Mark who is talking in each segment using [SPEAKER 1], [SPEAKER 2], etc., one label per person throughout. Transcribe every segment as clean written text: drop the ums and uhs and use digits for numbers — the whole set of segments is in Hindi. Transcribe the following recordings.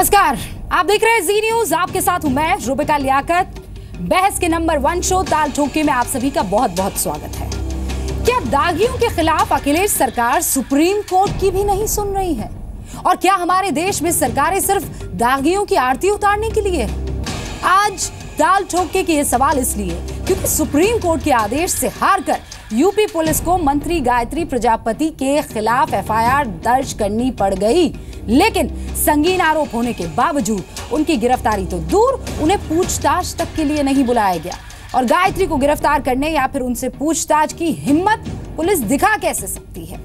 [SPEAKER 1] नमस्कार, आप देख रहे हैं जी न्यूज। आपके साथ हूं मैं रुबिका लियाकत। बहस के नंबर 1 शो ताल ठोके में आप सभी का बहुत बहुत स्वागत है। क्या दागियों के खिलाफ अखिलेश सरकार सुप्रीम कोर्ट की भी नहीं सुन रही है? और क्या हमारे देश में सरकारें सिर्फ दागियों की आरती उतारने के लिए? आज ताल ठोके के ये सवाल इसलिए क्योंकि सुप्रीम कोर्ट के आदेश से हारकर यूपी पुलिस को मंत्री गायत्री प्रजापति के खिलाफ एफआईआर दर्ज करनी पड़ गई। लेकिन संगीन आरोप होने के बावजूद उनकी गिरफ्तारी तो दूर, उन्हें पूछताछ तक के लिए नहीं बुलाया गया। और गायत्री को गिरफ्तार करने या फिर उनसे पूछताछ की हिम्मत पुलिस दिखा कैसे सकती है,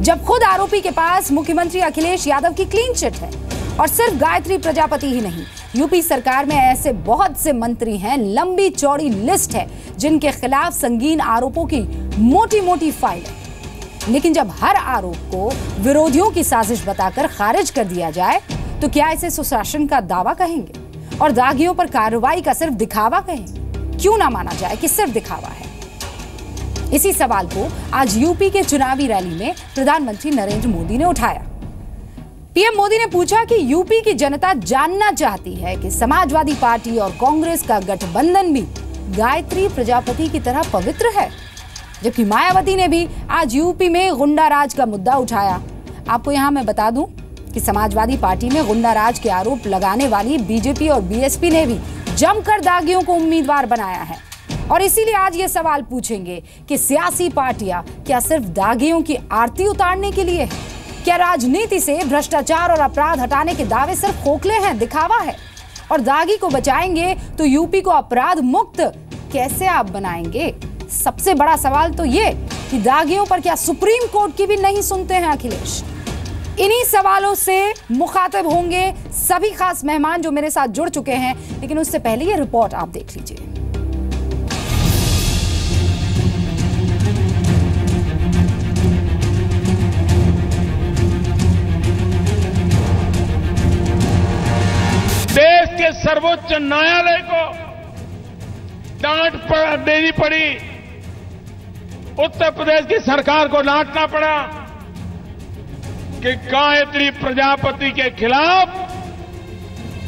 [SPEAKER 1] जब खुद आरोपी के पास मुख्यमंत्री अखिलेश यादव की क्लीन चिट है। और सिर्फ गायत्री प्रजापति ही नहीं, यूपी सरकार में ऐसे बहुत से मंत्री हैं, लंबी चौड़ी लिस्ट है जिनके खिलाफ संगीन आरोपों की मोटी मोटी फाइल है। लेकिन जब हर आरोप को विरोधियों की साजिश बताकर खारिज कर दिया जाए तो क्या इसे सुशासन का दावा कहेंगे और दागियों पर कार्रवाई का सिर्फ दिखावा कहेंगे? क्यों ना माना जाए कि सिर्फ दिखावा है? इसी सवाल को आज यूपी के चुनावी रैली में प्रधानमंत्री नरेंद्र मोदी ने उठाया। पीएम मोदी ने पूछा कि यूपी की जनता जानना चाहती है कि समाजवादी पार्टी और कांग्रेस का गठबंधन भी गायत्री प्रजापति की तरह पवित्र है। जबकि मायावती ने भी आज यूपी में गुंडा राज का मुद्दा उठाया। आपको यहां मैं बता दूं कि समाजवादी पार्टी में गुंडा राज के आरोप लगाने वाली बीजेपी और बीएसपी ने भी जमकर दागियों को उम्मीदवार बनाया है। और इसीलिए आज ये सवाल पूछेंगे कि सियासी पार्टियां क्या सिर्फ दागियों की आरती उतारने के लिए है? क्या राजनीति से भ्रष्टाचार और अपराध हटाने के दावे सिर्फ खोखले हैं, दिखावा है? और दागी को बचाएंगे तो यूपी को अपराध मुक्त कैसे आप बनाएंगे? सबसे बड़ा सवाल तो ये कि दागियों पर क्या सुप्रीम कोर्ट की भी नहीं सुनते हैं अखिलेश? इन्हीं सवालों से मुखातिब होंगे सभी खास मेहमान जो मेरे साथ जुड़ चुके हैं। लेकिन उससे पहले ये रिपोर्ट आप देख लीजिए।
[SPEAKER 2] देश के सर्वोच्च न्यायालय को डांट देनी पड़ी, उत्तर प्रदेश की सरकार को डांटना पड़ा कि गायत्री प्रजापति के खिलाफ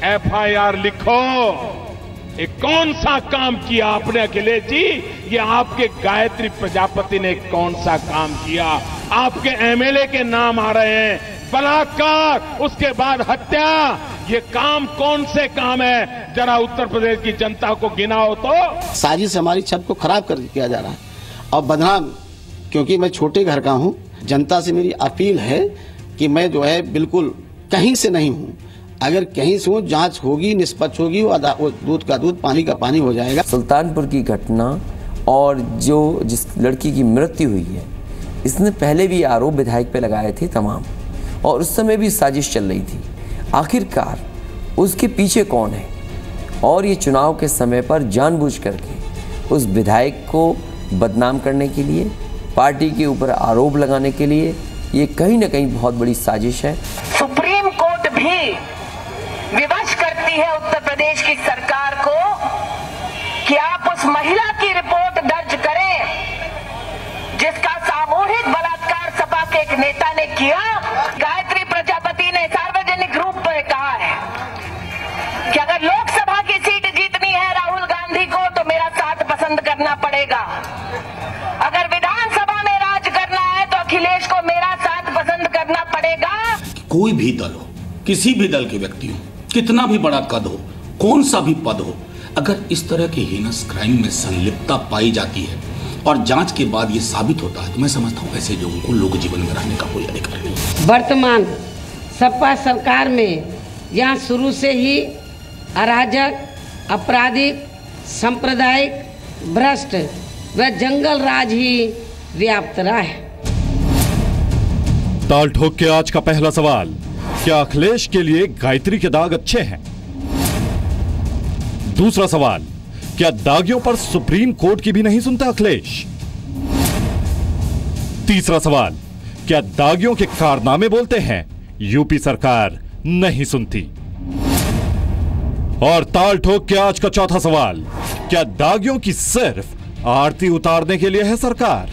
[SPEAKER 2] एफआईआर लिखो। ये कौन सा काम किया आपने अखिलेश जी? ये आपके गायत्री प्रजापति ने कौन सा काम किया? आपके एमएलए के नाम आ रहे हैं, बलात्कार, उसके बाद हत्या। ये काम कौन से काम है? जरा उत्तर प्रदेश की जनता को गिनाओ तो।
[SPEAKER 3] साजिश हमारी छत को खराब कर किया जा रहा है और बदनाम, क्योंकि मैं छोटे घर का हूं। जनता से मेरी अपील है कि मैं जो है बिल्कुल कहीं से नहीं हूं। अगर कहीं से हूं, जांच होगी, निष्पक्ष होगी, वो दूध का दूध, पानी का पानी हो जाएगा।
[SPEAKER 4] सुल्तानपुर की घटना और जिस लड़की की मृत्यु हुई है, इसने पहले भी आरोप विधायक पे लगाए थे तमाम, और उस समय भी साजिश चल रही थी। आखिरकार उसके पीछे कौन है? और ये चुनाव के समय पर जानबूझ करके उस विधायक को बदनाम करने के लिए, पार्टी के ऊपर आरोप लगाने के लिए, ये कहीं ना कहीं बहुत बड़ी साजिश है।
[SPEAKER 5] सुप्रीम कोर्ट भी विवश करती है उत्तर प्रदेश की सरकार को कि आप उस महिला की रिपोर्ट दर्ज करें जिसका सामूहिक बलात्कार सपा के एक नेता ने किया। गायत्री प्रजापति ने सार्वजनिक रूप में कहा है कि अगर लोकसभा की सीट जीतनी है राहुल गांधी को तो मेरा साथ पसंद करना पड़ेगा। अगर विधानसभा में राज करना है तो अखिलेश को मेरा साथ पसंद करना पड़ेगा।
[SPEAKER 6] कोई भी दल हो, किसी भी दल के व्यक्ति हो, कितना भी बड़ा कद हो, कौन सा भी पद हो, अगर इस तरह के हीनस क्राइम में संलिप्तता पाई जाती है और जांच के बाद ये साबित होता है तो मैं समझता हूँ ऐसे लोगों को लोक जीवन में रहने का कोई अधिकार नहीं।
[SPEAKER 7] वर्तमान सपा सरकार में जहाँ शुरू से ही अराजक, आपराधिक, सांप्रदायिक, भ्रष्ट व जंगल राज ही व्याप्त रहा है।
[SPEAKER 8] ताल ठोक के आज का पहला सवाल, क्या अखिलेश के लिए गायत्री के दाग अच्छे हैं? दूसरा सवाल, क्या दागियों पर सुप्रीम कोर्ट की भी नहीं सुनता अखिलेश? तीसरा सवाल, क्या दागियों के कारनामे बोलते हैं यूपी सरकार नहीं सुनती? और ताल ठोक के आज का चौथा सवाल, क्या दागियों की सिर्फ आरती उतारने के लिए है सरकार?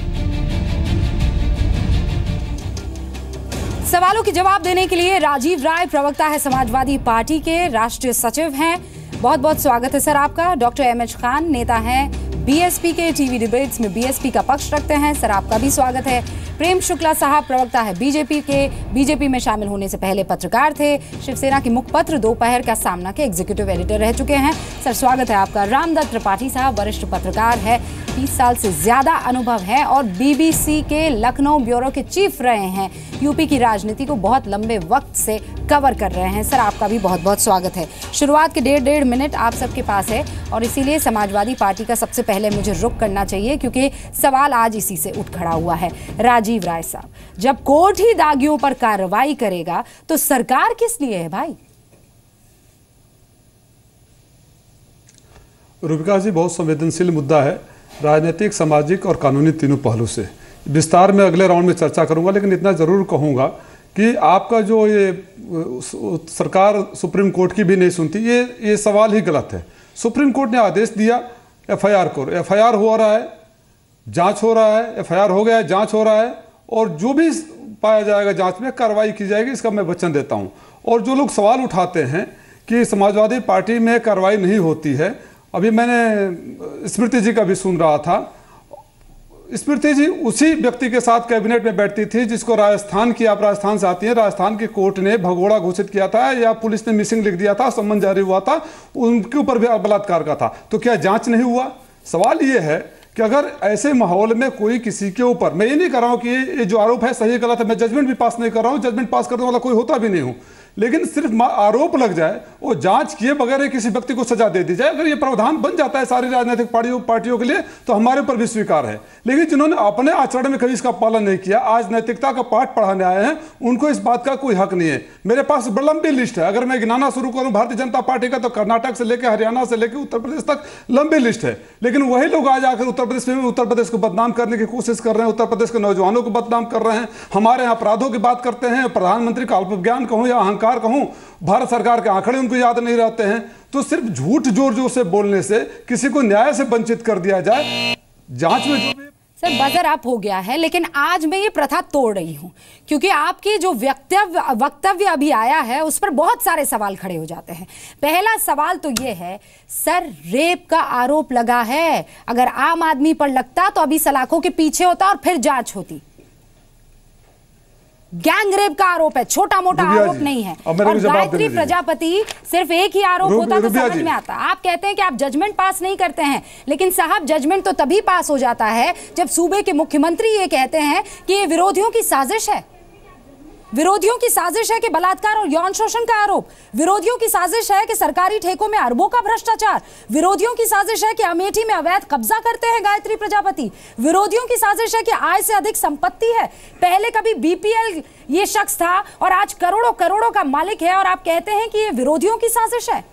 [SPEAKER 1] सवालों के जवाब देने के लिए राजीव राय, प्रवक्ता है समाजवादी पार्टी के, राष्ट्रीय सचिव हैं। बहुत बहुत स्वागत है सर आपका। डॉक्टर एमएच खान, नेता हैं बीएसपी के, टीवी डिबेट्स में बीएसपी का पक्ष रखते हैं, सर आपका भी स्वागत है। प्रेम शुक्ला साहब, प्रवक्ता है बीजेपी के, बीजेपी में शामिल होने से पहले पत्रकार थे, शिवसेना के मुखपत्र दोपहर का सामना के एग्जीक्यूटिव एडिटर रह चुके हैं, सर स्वागत है आपका। रामदत्त त्रिपाठी साहब, वरिष्ठ पत्रकार है, 30 साल से ज्यादा अनुभव है और बीबीसी के लखनऊ ब्यूरो के चीफ रहे हैं, यूपी की राजनीति को बहुत लंबे वक्त से कवर कर रहे हैं, सर आपका भी बहुत बहुत स्वागत है। शुरुआत के 1.5 मिनट आप सबके पास है और इसीलिए समाजवादी पार्टी का सबसे पहले मुझे रुख करना चाहिए क्योंकि सवाल आज इसी से उठ खड़ा हुआ है। राजीव राय साहब, जब कोर्ट ही दागियों पर कार्रवाई करेगा तो सरकार किस लिए है भाई?
[SPEAKER 9] रूबिका जी, बहुत संवेदनशील मुद्दा है, राजनीतिक, सामाजिक और कानूनी तीनों पहलू से विस्तार में अगले राउंड में चर्चा करूंगा, लेकिन इतना जरूर कहूंगा कि आपका जो ये सरकार सुप्रीम कोर्ट की भी नहीं सुनती, ये सवाल ही गलत है। सुप्रीम कोर्ट ने आदेश दिया एफआईआर करो, एफआईआर हो रहा है, जांच हो रहा है, एफआईआर हो गया है, जांच हो रहा है और जो भी पाया जाएगा जांच में कार्रवाई की जाएगी, इसका मैं वचन देता हूं। और जो लोग सवाल उठाते हैं कि समाजवादी पार्टी में कार्रवाई नहीं होती है, अभी मैंने स्मृति जी का भी सुन रहा था, स्मृति जी उसी व्यक्ति के साथ कैबिनेट में बैठती थी जिसको राजस्थान की, आप राजस्थान से आती हैं, राजस्थान की कोर्ट ने भगोड़ा घोषित किया था या पुलिस ने मिसिंग लिख दिया था, सम्मन जारी हुआ था, उनके ऊपर भी बलात्कार का था, तो क्या जांच नहीं हुआ? सवाल ये है कि अगर ऐसे माहौल में कोई किसी के ऊपर, मैं ये नहीं कर रहा हूं कि ये जो आरोप है सही गलत है, मैं जजमेंट भी पास नहीं कर रहा हूं, जजमेंट पास करने वाला कोई होता भी नहीं हूं, लेकिन सिर्फ आरोप लग जाए और जांच किए बगैर किसी व्यक्ति को सजा दे दी जाए, अगर ये प्रावधान बन जाता है सारी राजनीतिक पार्टियों के लिए तो हमारे ऊपर भी स्वीकार है। लेकिन जिन्होंने अपने आचरण में कभी इसका पालन नहीं किया, आज नैतिकता का पाठ पढ़ाने आए हैं, उनको इस बात का कोई हक नहीं है। मेरे पास बड़ी लंबी लिस्ट है, अगर मैं गिनाना शुरू करूं भारतीय जनता पार्टी का तो कर्नाटक से लेकर हरियाणा से लेकर उत्तर प्रदेश तक लंबी लिस्ट है। लेकिन वही लोग आज आकर उत्तर प्रदेश को बदनाम करने की कोशिश कर रहे हैं, उत्तर प्रदेश के नौजवानों को बदनाम कर रहे हैं, हमारे यहाँ अपराधों की बात करते हैं, प्रधानमंत्री का अल्पज्ञान कहूं या अहंकार कहूं, भारत सरकार के आंकड़े उनको याद नहीं रहते हैं। तो सिर्फ झूठ जोर जोर से बोलने से किसी को न्याय से वंचित कर दिया जाए। जांच में जो भी
[SPEAKER 1] सर बजर अप हो गया है, लेकिन आज मैं ये प्रथा तोड़ रही हूं क्योंकि आपकी जो वक्तव्य अभी आया है उस पर बहुत सारे सवाल खड़े हो जाते हैं। पहला सवाल तो ये है, सर रेप का आरोप लगा है, अगर आम आदमी पर लगता तो अभी सलाखों के पीछे होता और फिर जांच होती। गैंग रेप का आरोप है, छोटा मोटा आरोप नहीं है। और गायत्री प्रजापति सिर्फ एक ही आरोप होता तो समझ में आता। आप कहते हैं कि आप जजमेंट पास नहीं करते हैं, लेकिन साहब जजमेंट तो तभी पास हो जाता है जब सूबे के मुख्यमंत्री ये कहते हैं कि ये विरोधियों की साजिश है, विरोधियों की साजिश है कि बलात्कार और यौन शोषण का आरोप, विरोधियों की साजिश है कि सरकारी ठेकों में अरबों का भ्रष्टाचार, विरोधियों की साजिश है कि अमेठी में अवैध कब्जा करते हैं गायत्री प्रजापति, विरोधियों की साजिश है कि आय से अधिक संपत्ति है, पहले कभी बीपीएल ये शख्स था और आज करोड़ों करोड़ों का मालिक है, और आप कहते हैं कि ये विरोधियों की साजिश है।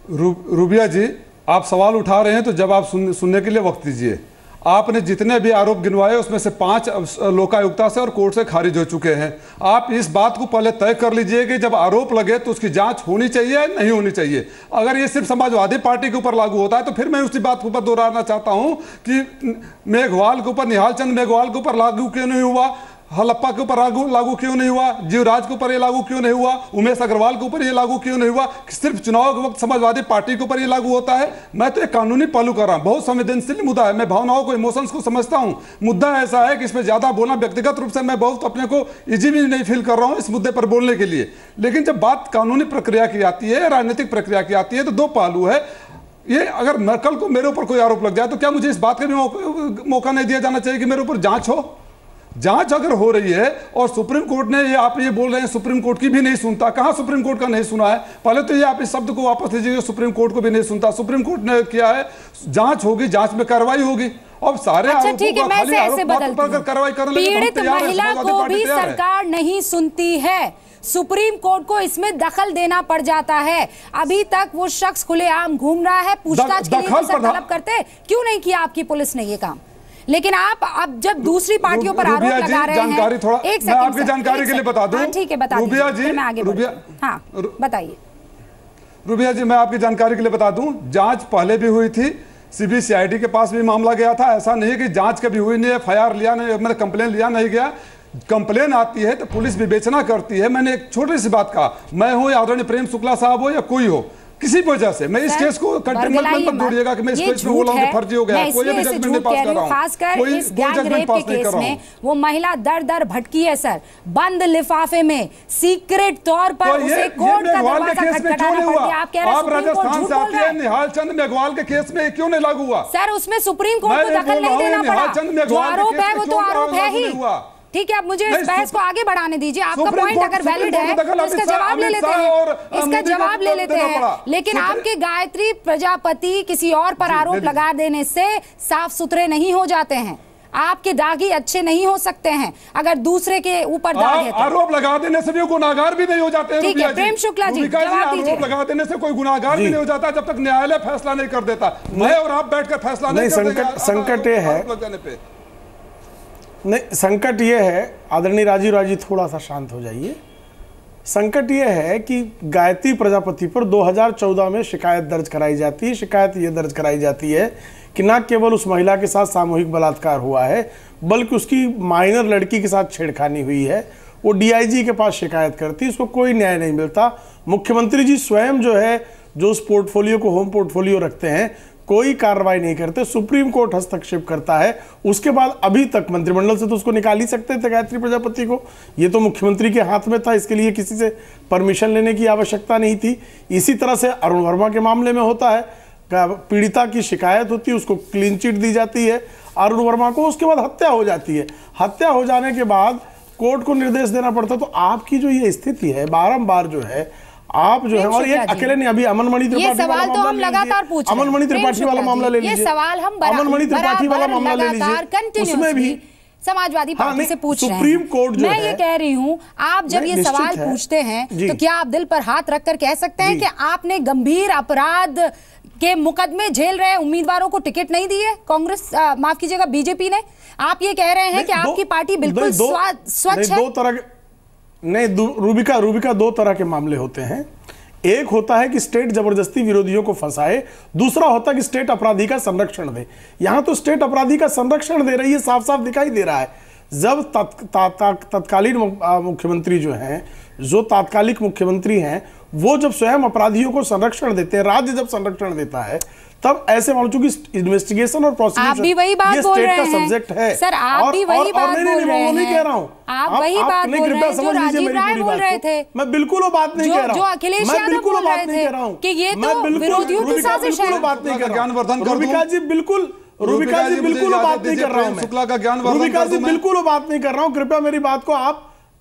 [SPEAKER 9] रूबिया जी, आप सवाल उठा रहे हैं तो जवाब सुनने के लिए वक्त दीजिए। आपने जितने भी आरोप गिनवाए उसमें से 5 लोकायुक्ता से और कोर्ट से खारिज हो चुके हैं। आप इस बात को पहले तय कर लीजिए कि जब आरोप लगे तो उसकी जांच होनी चाहिए या नहीं होनी चाहिए। अगर ये सिर्फ समाजवादी पार्टी के ऊपर लागू होता है तो फिर मैं उसी बात के ऊपर दोहराना चाहता हूं कि मेघवाल के ऊपर, निहाल चंद मेघवाल के ऊपर लागू क्यों नहीं हुआ, हलप्पा के ऊपर लागू क्यों नहीं हुआ, जीवराज के ऊपर ये लागू क्यों नहीं हुआ, उमेश अग्रवाल के ऊपर ये लागू क्यों नहीं हुआ, सिर्फ चुनाव के वक्त समाजवादी पार्टी के ऊपर ये लागू होता है। मैं तो एक कानूनी पहलू कर रहा हूं, बहुत संवेदनशील मुद्दा है, मैं भावनाओं को, इमोशंस को समझता हूं। मुद्दा ऐसा है कि इसमें ज्यादा बोलना, व्यक्तिगत रूप से मैं बहुत अपने को इजी भी नहीं फील कर रहा हूं इस मुद्दे पर बोलने के लिए, लेकिन जब बात कानूनी प्रक्रिया की आती है, राजनीतिक प्रक्रिया की आती है, तो 2 पहलू है। ये अगर कल को मेरे ऊपर कोई आरोप लग जाए तो क्या मुझे इस बात का भी मौका नहीं दिया जाना चाहिए कि मेरे ऊपर जांच हो? जांच अगर हो रही है और सुप्रीम कोर्ट ने, ये आप ये बोल रहे हैं सुप्रीम कोर्ट की भी नहीं सुनता, कहां सुप्रीम कोर्ट का नहीं सुना है? पहले तो ये आप इस शब्द को वापस लीजिए, सुप्रीम कोर्ट को भी नहीं सुनता। सुप्रीम कोर्ट ने किया है, जांच होगी, जांच में कार्रवाई होगी। अब सारे
[SPEAKER 1] अच्छा ठीक है, मैं ऐसे
[SPEAKER 9] कार्रवाई करने
[SPEAKER 1] पीड़ित महिला को भी सरकार नहीं सुनती है, सुप्रीम कोर्ट को इसमें दखल देना पड़ जाता है। अभी तक वो शख्स खुलेआम घूम रहा है, पूछताछ के लिए तलब करते, क्यों नहीं किया आपकी पुलिस ने ये काम? लेकिन आप अब जब दूसरी पार्टियों पर आरोप लगा रहे हैं, एक सेकंड,
[SPEAKER 9] आपकी जानकारी के लिए बता दूं,
[SPEAKER 1] ठीक है बता दीजिए, मैं आगे बताइए।
[SPEAKER 9] रूबिया जी, मैं आपकी जानकारी के लिए बता दूं, जांच पहले भी हुई थी, CBCID के पास भी मामला गया था। ऐसा नहीं कि जांच कभी हुई नहीं, FIR लिया नहीं, मैंने कंप्लेन लिया नहीं गया। कंप्लेन आती है तो पुलिस विवेचना करती है। मैंने एक छोटी सी बात कहा, मैं हूं या आदरणीय प्रेम शुक्ला साहब हो या कोई हो, किसी वजह से मैं इस केस को कंटेनमेंट मत जोड़िएगा कि मैं इस केस में बोला हूं कि फर्जी हो गया। कोई भी जजमेंट नहीं पास कर रहा हूं,
[SPEAKER 1] खासकर इस गैंग रेप के केस में वो महिला दर दर भटकी है सर, बंद लिफाफे में सीक्रेट तौर पर उसे कोर्ट का दरवाजा खटखटाना पड़ गया। आप कह रहे हैं
[SPEAKER 9] आप राजस्थान से आती है, निहाल चंद मेघवाल के केस में क्यों नहीं लागू हुआ?
[SPEAKER 1] सर उसमें सुप्रीम कोर्ट को दखल नहीं देना पड़ा, जो आरोप है वो तो आरोप है ही। ठीक है, अब मुझे इस बहस को आगे बढ़ाने दीजिए। आपका पॉइंट अगर वैलिड है तो इसका जवाब ले लेते हैं, इसका जवाब ले लेते हैं। लेकिन आपके गायत्री प्रजापति किसी और पर आरोप लगा देने से साफ सुथरे नहीं हो जाते हैं। आपके दागी अच्छे नहीं हो सकते हैं अगर दूसरे के ऊपर दाग है।
[SPEAKER 9] आरोप लगा देने से भी गुनाहगार भी नहीं हो जाते हैं।
[SPEAKER 1] ठीक है, प्रेम शुक्ला जी जवाब दीजिए।
[SPEAKER 9] आरोप लगा देने से कोई गुनाहगार भी नहीं हो जाता जब तक न्यायालय फैसला नहीं कर देता। मैं और आप बैठकर फैसला नहीं कर देंगे।
[SPEAKER 10] संकट ये है, नहीं संकट ये है, आदरणीय राजीव राजी थोड़ा सा शांत हो जाइए। संकट ये है कि गायत्री प्रजापति पर 2014 में शिकायत दर्ज कराई जाती है। शिकायत ये दर्ज कराई जाती है कि न केवल उस महिला के साथ सामूहिक बलात्कार हुआ है, बल्कि उसकी माइनर लड़की के साथ छेड़खानी हुई है। वो DIG के पास शिकायत करती है, उसको कोई न्याय नहीं मिलता। मुख्यमंत्री जी स्वयं जो है, जो उस पोर्टफोलियो को होम पोर्टफोलियो रखते हैं, कोई कार्रवाई नहीं करते। सुप्रीम कोर्ट हस्तक्षेप करता है। उसके बाद अभी तक मंत्रिमंडल से तो उसको निकाल ही सकते थे गायत्री प्रजापति को, ये तो मुख्यमंत्री के हाथ में था, इसके लिए किसी से परमिशन लेने की आवश्यकता नहीं थी। इसी तरह से अरुण वर्मा के मामले में होता है, पीड़िता की शिकायत होती है, उसको क्लीन चिट दी जाती है अरुण वर्मा को, उसके बाद हत्या हो जाती है। हत्या हो जाने के बाद कोर्ट को निर्देश देना पड़ता। तो आपकी जो ये स्थिति है बारंबार जो है, आप जो है, और ये अकेले नहीं, अभी अमनमणि त्रिपाठी वाला
[SPEAKER 1] तो हम लगातार पूछ रहे हैं।
[SPEAKER 10] अमनमणि त्रिपाठी वाला मामला ले लीजिए,
[SPEAKER 1] ये सवाल हम
[SPEAKER 10] अमनमणि त्रिपाठी वाला मामला ले लीजिए, उसमें भी
[SPEAKER 1] समाजवादी पार्टी से पूछ रहे हैं।
[SPEAKER 10] सुप्रीम कोर्ट जो
[SPEAKER 1] मैं ये कह रही हूँ, आप जब ये सवाल पूछते हैं तो क्या आप दिल पर हाथ रखकर कह सकते हैं कि आपने गंभीर अपराध के मुकदमे झेल रहे उम्मीदवारों को टिकट नहीं दी है कांग्रेस, माफ कीजिएगा बीजेपी ने? आप ये कह रहे हैं कि आपकी पार्टी बिल्कुल स्वच्छ है?
[SPEAKER 10] दो तरह के नहीं, रूबिका दो तरह के मामले होते हैं। एक होता है कि स्टेट जबरदस्ती विरोधियों को फंसाए, दूसरा होता है कि स्टेट अपराधी का संरक्षण दे। यहां तो स्टेट अपराधी का संरक्षण दे रही है, साफ साफ दिखाई दे रहा है। जब तत्कालीन मुख्यमंत्री जो हैं, जो तात्कालिक मुख्यमंत्री हैं, वो जब स्वयं अपराधियों को संरक्षण देते हैं, राज्य जब संरक्षण देता है, तब ऐसे मामलों चूंकि इन्वेस्टिगेशन और प्रोसिक्यूशन
[SPEAKER 1] आप भी वही बात बोल रहे हैं
[SPEAKER 10] सब्जेक्ट है
[SPEAKER 1] सर, आप भी वही बात बोल रहे हैं।
[SPEAKER 10] नहीं कह रहा हूं,
[SPEAKER 1] आप वही बात बोल रहे हैं जो राजीव राय बोल रहे थे।
[SPEAKER 10] मैं बिल्कुल वो बात नहीं कह रहा हूं,
[SPEAKER 1] जो अखिलेश यादव बोल रहे थे कि ये तो विरोधियों की साजिश है।
[SPEAKER 10] बात नहीं कर रहा हूं रूबिका जी, बिल्कुल रूबिका जी बिल्कुल वो बात नहीं कर रहा हूं मैं। रूबिका जी बिल्कुल वो बात नहीं कर रहा हूं।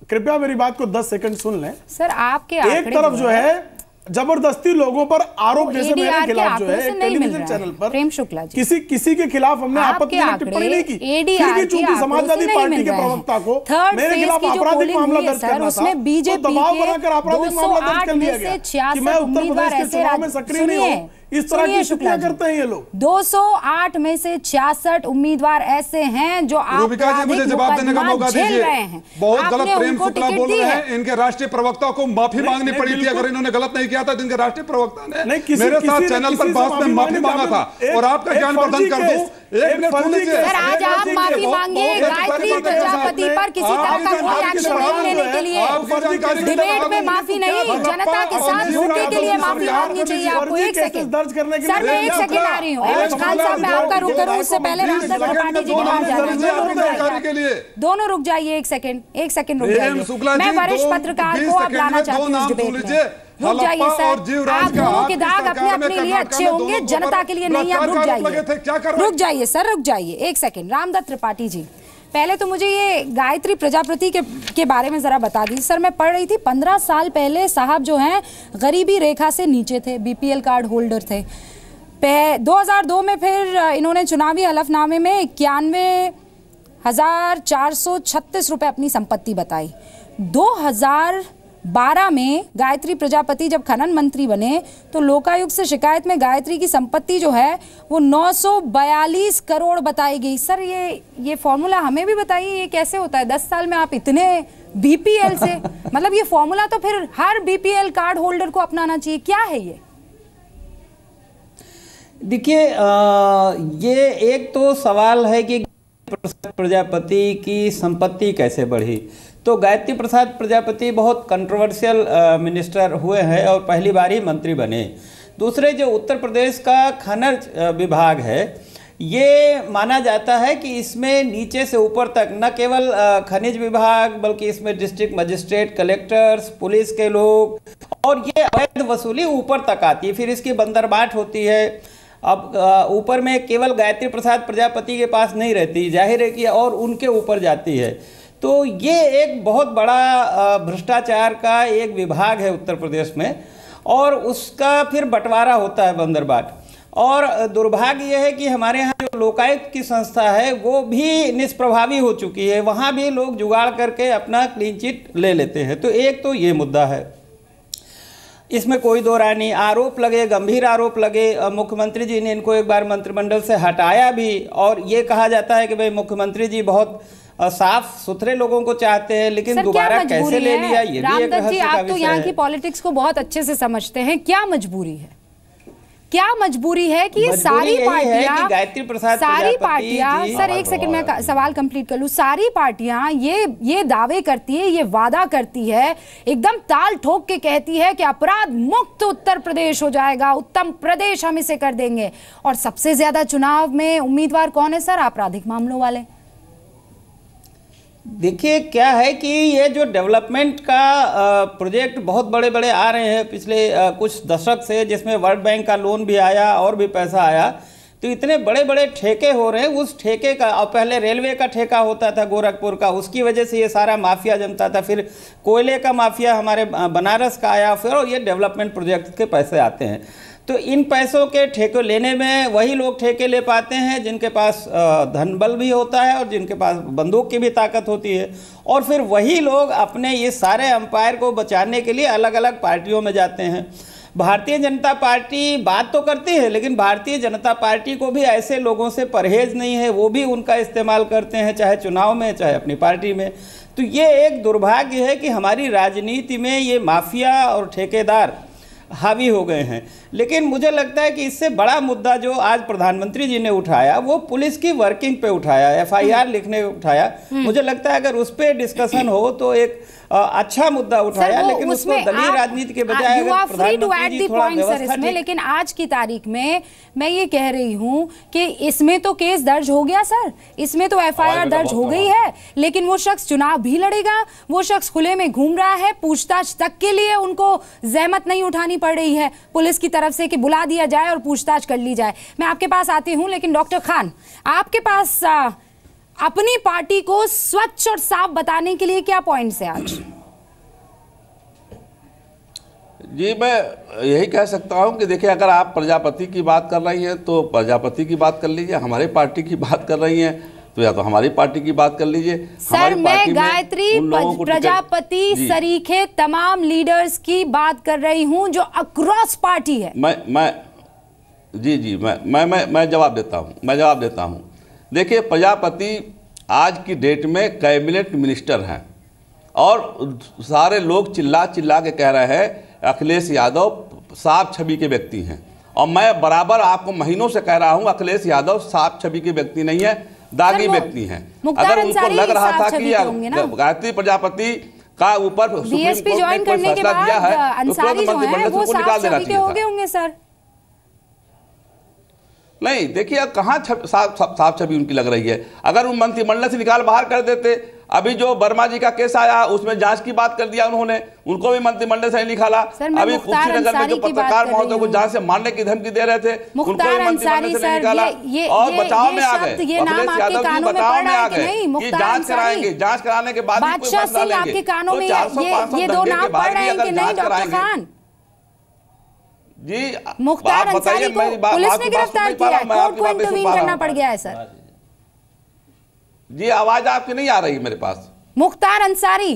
[SPEAKER 10] कृपया मेरी बात को 10 सेकंड सुन लें सर। आपके एक तरफ जो है जबरदस्ती लोगों पर आरोप, जैसे मेरे खिलाफ जो है टेलीविजन चैनल पर
[SPEAKER 1] प्रेम शुक्ला जी,
[SPEAKER 10] किसी के खिलाफ हमने आपत्तिजनक टिप्पणी नहीं की, फिर भी चूंकि समाजवादी पार्टी के प्रवक्ता को मेरे खिलाफ आपराधिक मामला दर्ज करना था, तो दबाव बनाकर आपराधिक मामला दर्ज कर लिया गया कि मैं उत्तर प्रदेश के चुनाव में सक्रिय नहीं हूं। इस तरह की शुक्ला करते हैं ये लोग।
[SPEAKER 1] 208 में से 66 उम्मीदवार ऐसे हैं जो
[SPEAKER 9] रूबिका जी मुझे जवाब देने का मौका दीजिए। बहुत गलत प्रेम शुक्ला बोल रहे हैं। इनके राष्ट्रीय प्रवक्ता को माफी मांगनी पड़ी थी अगर इन्होंने गलत नहीं किया था। इनके राष्ट्रीय प्रवक्ता ने मेरे साथ चैनल पर बात में माफी मांगा था और आपका ज्ञानवर्धन कर दूं। एक मिनट सुन लीजिए
[SPEAKER 1] सर, आज आप माफी मांगिए गायत्री प्रजापति पर किसी तरह का कोई एक्शन नहीं लेने के लिए। डिबेट में माफी नहीं, जनता के साथ धोखे के लिए माफी मांगनी चाहिए आपको। एक सेकंड सर, मैं एक सेकंड आ रही हूँ। एमएच खान साहब, मैं आपका रुक करूँ उससे पहले रामदास त्रिपाठी जी के पास जाना है। दोनों रुक जाइए, एक सेकंड रुक जाइए। मैं वरिष्ठ पत्रकार को अब लाना चाहती हूँ इस डिबेट में। रुक जाइए सर, आप दोनों के दाग अपने लिए अच्छे होंगे, जनता के लिए नहीं। आप रुक जाइए सर, रुक जाइए एक सेकंड। रामदत्त त्रिपाठी जी, पहले तो मुझे ये गायत्री प्रजापति के बारे में जरा बता दी सर। मैं पढ़ रही थी 15 साल पहले साहब जो हैं गरीबी रेखा से नीचे थे, BPL कार्ड होल्डर थे। 2002 में फिर इन्होंने चुनावी हलफनामे में 91,436 रुपए अपनी संपत्ति बताई। 2012 में गायत्री प्रजापति जब खनन मंत्री बने तो लोकायुक्त से शिकायत में गायत्री की संपत्ति जो है वो 942 करोड़ बताई गई। सर ये फॉर्मूला हमें भी बताइए, ये कैसे होता है? 10 साल में आप इतने BPL से मतलब ये फॉर्मूला तो फिर हर BPL कार्ड होल्डर को अपनाना चाहिए। क्या है ये?
[SPEAKER 11] देखिए, ये एक तो सवाल है कि प्रजापति की संपत्ति कैसे बढ़ी। तो गायत्री प्रसाद प्रजापति बहुत कंट्रोवर्शियल मिनिस्टर हुए हैं और पहली बार ही मंत्री बने। दूसरे, जो उत्तर प्रदेश का खनन विभाग है, ये माना जाता है कि इसमें नीचे से ऊपर तक न केवल खनिज विभाग बल्कि इसमें डिस्ट्रिक्ट मजिस्ट्रेट, कलेक्टर्स, पुलिस के लोग, और ये अवैध वसूली ऊपर तक आती है। फिर इसकी बंदरबाट होती है। अब ऊपर में केवल गायत्री प्रसाद प्रजापति के पास नहीं रहती, जाहिर है कि और उनके ऊपर जाती है। तो ये एक बहुत बड़ा भ्रष्टाचार का एक विभाग है उत्तर प्रदेश में, और उसका फिर बंटवारा होता है बंदरबाट। और दुर्भाग्य यह है कि हमारे यहाँ जो लोकायुक्त की संस्था है वो भी निष्प्रभावी हो चुकी है। वहाँ भी लोग जुगाड़ करके अपना क्लीन चिट ले लेते हैं। तो एक तो ये मुद्दा है, इसमें कोई दो राय नहीं। आरोप लगे, गंभीर आरोप लगे। मुख्यमंत्री जी ने इनको एक बार मंत्रिमंडल से हटाया भी, और ये कहा जाता है कि भाई मुख्यमंत्री जी बहुत साफ सुथरे लोगों को चाहते हैं, लेकिन दोबारा कैसे ले लिया, ये भी एक रहस्य का
[SPEAKER 1] आप तो
[SPEAKER 11] विषय
[SPEAKER 1] यहाँ
[SPEAKER 11] है।
[SPEAKER 1] की पॉलिटिक्स को बहुत अच्छे से समझते हैं। क्या मजबूरी है, क्या मजबूरी है कि ये सारी पार्टियां,
[SPEAKER 11] गायत्री प्रसाद
[SPEAKER 1] सारी पार्टियां, सर एक सेकंड में सवाल कंप्लीट कर लूं, सारी पार्टियां ये दावे करती है, ये वादा करती है, एकदम ताल ठोक के कहती है कि अपराध मुक्त उत्तर प्रदेश हो जाएगा, उत्तम प्रदेश हम इसे कर देंगे। और सबसे ज्यादा चुनाव में उम्मीदवार कौन है सर? आपराधिक मामलों वाले।
[SPEAKER 11] देखिए, क्या है कि ये जो डेवलपमेंट का प्रोजेक्ट बहुत बड़े बड़े आ रहे हैं पिछले कुछ दशक से, जिसमें वर्ल्ड बैंक का लोन भी आया और भी पैसा आया, तो इतने बड़े बड़े ठेके हो रहे हैं। उस ठेके का, और पहले रेलवे का ठेका होता था गोरखपुर का, उसकी वजह से ये सारा माफिया जमता था। फिर कोयले का माफिया हमारे बनारस का आया, फिर ये डेवलपमेंट प्रोजेक्ट के पैसे आते हैं। तो इन पैसों के ठेके लेने में वही लोग ठेके ले पाते हैं जिनके पास धन बल भी होता है और जिनके पास बंदूक की भी ताकत होती है। और फिर वही लोग अपने ये सारे एम्पायर को बचाने के लिए अलग अलग पार्टियों में जाते हैं। भारतीय जनता पार्टी बात तो करती है, लेकिन भारतीय जनता पार्टी को भी ऐसे लोगों से परहेज नहीं है। वो भी उनका इस्तेमाल करते हैं, चाहे चुनाव में, चाहे अपनी पार्टी में। तो ये एक दुर्भाग्य है कि हमारी राजनीति में ये माफिया और ठेकेदार हावी हो गए हैं। लेकिन मुझे लगता है कि इससे बड़ा मुद्दा जो आज प्रधानमंत्री जी ने उठाया, वो पुलिस की वर्किंग पे उठाया, एफआईआर लिखने उठाया। मुझे लगता है अगर उस पे डिस्कशन हो तो एक अच्छा मुद्दा उठाया, लेकिन उसको दलीय राजनीति के बजाय
[SPEAKER 1] इसमें। लेकिन आज की तारीख में मैं ये कह रही हूँ कि इसमें तो केस दर्ज हो गया सर, इसमें तो एफआईआर दर्ज हो गई है, लेकिन वो शख्स चुनाव भी लड़ेगा, वो शख्स खुले में घूम रहा है। पूछताछ तक के लिए उनको जहमत नहीं उठानी पड़ रही है पुलिस की तरफ से कि बुला दिया जाए और पूछताछ कर ली जाए। मैं आपके पास आती हूं, लेकिन डॉक्टर खान, आपके पास अपनी पार्टी को स्वच्छ और साफ बताने के लिए क्या पॉइंट्स है आज?
[SPEAKER 12] जी, मैं यही कह सकता हूं कि देखिए, अगर आप प्रजापति की बात कर रही हैं तो प्रजापति की बात कर लीजिए, हमारी पार्टी की बात कर रही हैं तो या तो हमारी पार्टी की बात कर लीजिए।
[SPEAKER 1] सर, मैं गायत्री प्रजापति सरीखे तमाम लीडर्स की बात कर रही हूं जो अक्रॉस पार्टी है।
[SPEAKER 12] मैं जवाब देता हूं। देखिए, प्रजापति आज की डेट में कैबिनेट मिनिस्टर हैं और सारे लोग चिल्ला चिल्ला के कह रहे हैं अखिलेश यादव साफ छवि के व्यक्ति हैं। और मैं बराबर आपको महीनों से कह रहा हूं अखिलेश यादव साफ छवि के व्यक्ति नहीं है, दागी व्यक्ति हैं। अगर उनको लग रहा था कि गायत्री प्रजापति का ऊपर
[SPEAKER 1] बीएसपी ज्वाइन करने के बाद अंसारी जो है वो साफ छवि के हो गए होंगे सर।
[SPEAKER 12] नहीं, देखिए कहाँ साफ छवि उनकी लग रही है। अगर उन मंत्रिमंडल से निकाल बाहर कर देते, अभी जो वर्मा जी का केस आया उसमें जांच की बात कर दिया उन्होंने, उनको भी मंत्रिमंडल से निकाला। अभी कुशीनगर में जो पत्रकार महोदय को जांच से मारने की धमकी दे रहे थे, उनको भी मंत्रिमंडल से निकाला और बचाव में आ गए। अखिलेश यादव जी बचाव में आ गए कि जांच कराएंगे, जांच कराने के बाद ही कोई फैसला लेंगे। तो 400-500 दंगे के बाद भी अगर जांच कराएंगे जी,
[SPEAKER 1] मुख्तार अंसारी को पुलिस ने गिरफ्तार किया है, कोर्ट को इंटरवीन करना पड़ गया है सर।
[SPEAKER 12] जी, आवाज आपकी नहीं आ रही मेरे पास।
[SPEAKER 1] मुख्तार अंसारी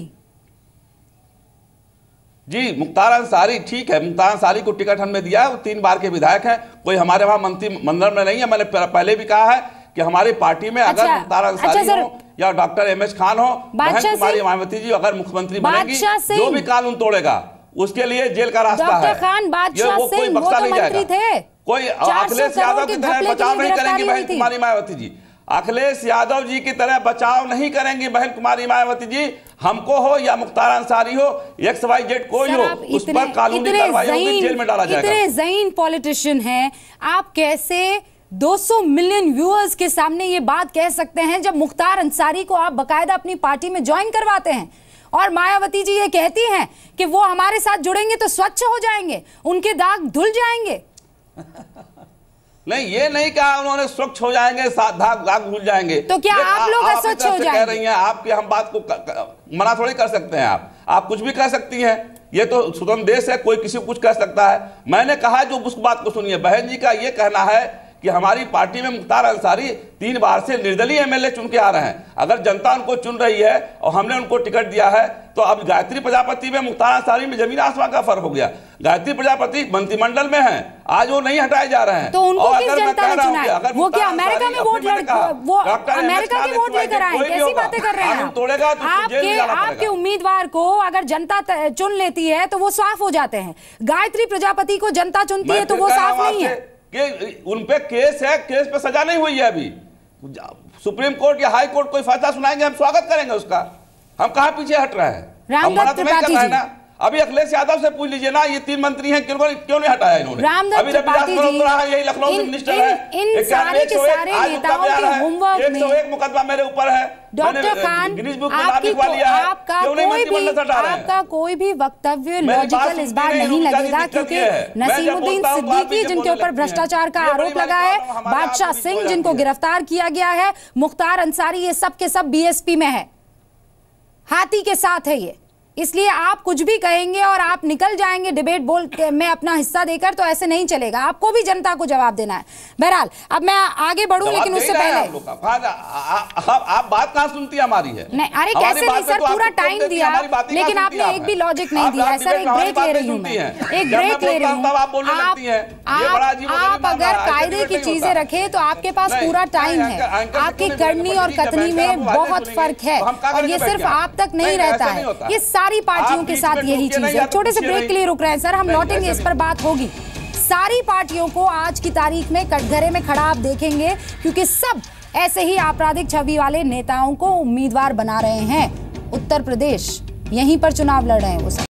[SPEAKER 12] जी, मुख्तार अंसारी ठीक है, मुख्तार अंसारी को टिकट हमने दिया है, वो 3 बार के विधायक हैं, कोई हमारे वहां मंत्रिमंडल में नहीं है। मैंने पहले भी कहा है कि हमारी पार्टी में अगर मुख्तार अंसारी हो या डॉक्टर MS खान हो, बहन कुमारी मायावती जी अगर मुख्यमंत्री बनेगी, जो भी कानून तोड़ेगा उसके लिए जेल का रास्ता है।
[SPEAKER 1] डॉक्टर खान बादशाह सिंह वो तो मंत्री थे।
[SPEAKER 12] कोई अखिलेश यादव की तरह बचाव नहीं करेंगी बहन कुमारी मायावती जी। अखिलेश यादव जी की तरह बचाव नहीं करेंगी बहन कुमारी मायावती जी। हमको हो या मुख्तार अंसारी हो, XYZ कोई हो, उस पर कानूनी कार्रवाई होगी, जेल में डाला जाएगा।
[SPEAKER 1] इतने ज़हीन पॉलिटिशियन हैं, आप कैसे 200 मिलियन व्यूअर्स के सामने ये बात कह सकते हैं जब मुख्तार अंसारी को आप बकायदा अपनी पार्टी में ज्वाइन करवाते हैं और मायावती जी ये कहती हैं कि वो हमारे साथ जुड़ेंगे तो स्वच्छ हो जाएंगे, उनके दाग धुल जाएंगे।
[SPEAKER 12] नहीं, ये नहीं कहा उन्होंने स्वच्छ हो जाएंगे, दाग भूल जाएंगे।
[SPEAKER 1] तो क्या आप लोग स्वच्छ हो जाएंगे?
[SPEAKER 12] कह रही हैं आपकी, हम बात को मना थोड़ी कर सकते हैं। आप कुछ भी कह सकती हैं, ये तो स्वतंत्र देश है, कोई किसी को कुछ कह सकता है। मैंने कहा जो उस बात को सुनिए, बहन जी का ये कहना है कि हमारी पार्टी में मुख्तार अंसारी 3 बार से निर्दलीय एमएलए चुन के आ रहे हैं। अगर जनता उनको चुन रही है और हमने उनको टिकट दिया है तो अब गायत्री प्रजापति में मुख्तार अंसारी में जमीन आसमान का फर्क हो गया। गायत्री प्रजापति मंत्रिमंडल में हैं, आज वो नहीं हटाए जा रहे हैं।
[SPEAKER 1] तो उनको किस जनता ने चुना है? वो क्या अमेरिका में वोट वो अमेरिका के वोट लेकर आए? कैसी बातें कर रहे हैं? आपके उम्मीदवार को अगर जनता चुन लेती है तो वो साफ हो जाते हैं। गायत्री प्रजापति को जनता चुनती है तो वो साफ नहीं है
[SPEAKER 12] कि उन पे केस है, केस पे सजा नहीं हुई है अभी। सुप्रीम कोर्ट या हाई कोर्ट कोई फैसला सुनाएंगे, हम स्वागत करेंगे उसका। हम कहां पीछे हट रहे हैं? हम मना तो नहीं कर रहे हैं ना। अभी अखिलेश यादव से पूछ लीजिए ना, ये 3 मंत्री हैं, क्यों नहीं हटाया इन्होंने? अभी
[SPEAKER 1] त्रिपाठी जी,
[SPEAKER 12] यही लखनऊ से मिनिस्टर है,
[SPEAKER 1] इन सारे के सारे नेताओं के होमवर्क में
[SPEAKER 12] 101 मुकदमा मेरे ऊपर है।
[SPEAKER 1] डॉक्टर खान, आपका कोई भी वक्तव्य लॉजिकल इस बार नहीं लगेगा, क्योंकि नसीमुद्दीन सिद्दीकी जिनके ऊपर भ्रष्टाचार का आरोप लगा है, बादशाह सिंह जिनको गिरफ्तार किया गया है, मुख्तार अंसारी, ये सब के सब बीएसपी में है, हाथी के साथ है ये। इसलिए आप कुछ भी कहेंगे और आप निकल जाएंगे डिबेट बोल में अपना हिस्सा देकर, तो ऐसे नहीं चलेगा। आपको भी जनता को जवाब देना है। बहरहाल अब मैं आगे बढ़ूं, लेकिन उससे पहले
[SPEAKER 12] आप बात कहां सुनती है हमारी है?
[SPEAKER 1] नहीं, अरे कैसे नहीं सर, पूरा टाइम दिया, लेकिन आपने एक भी लॉजिक नहीं दिया। सर एक ब्रेक ले रही हूँ मैं, एक ब्रेक ले रही हूँ। आप अगर कायदे की चीजें रखे तो आपके पास पूरा टाइम है। आपकी करनी और कथनी में बहुत फर्क है, और ये सिर्फ आप तक नहीं रहता है, ये सारी पार्टियों के साथ यही चीज है। छोटे से ब्रेक के लिए रुक रहे हैं सर, हम लौटेंगे, इस पर बात होगी। सारी पार्टियों को आज की तारीख में कटघरे में खड़ा आप देखेंगे, क्योंकि सब ऐसे ही आपराधिक छवि वाले नेताओं को उम्मीदवार बना रहे हैं। उत्तर प्रदेश, यहीं पर चुनाव लड़ रहे हैं वो सब।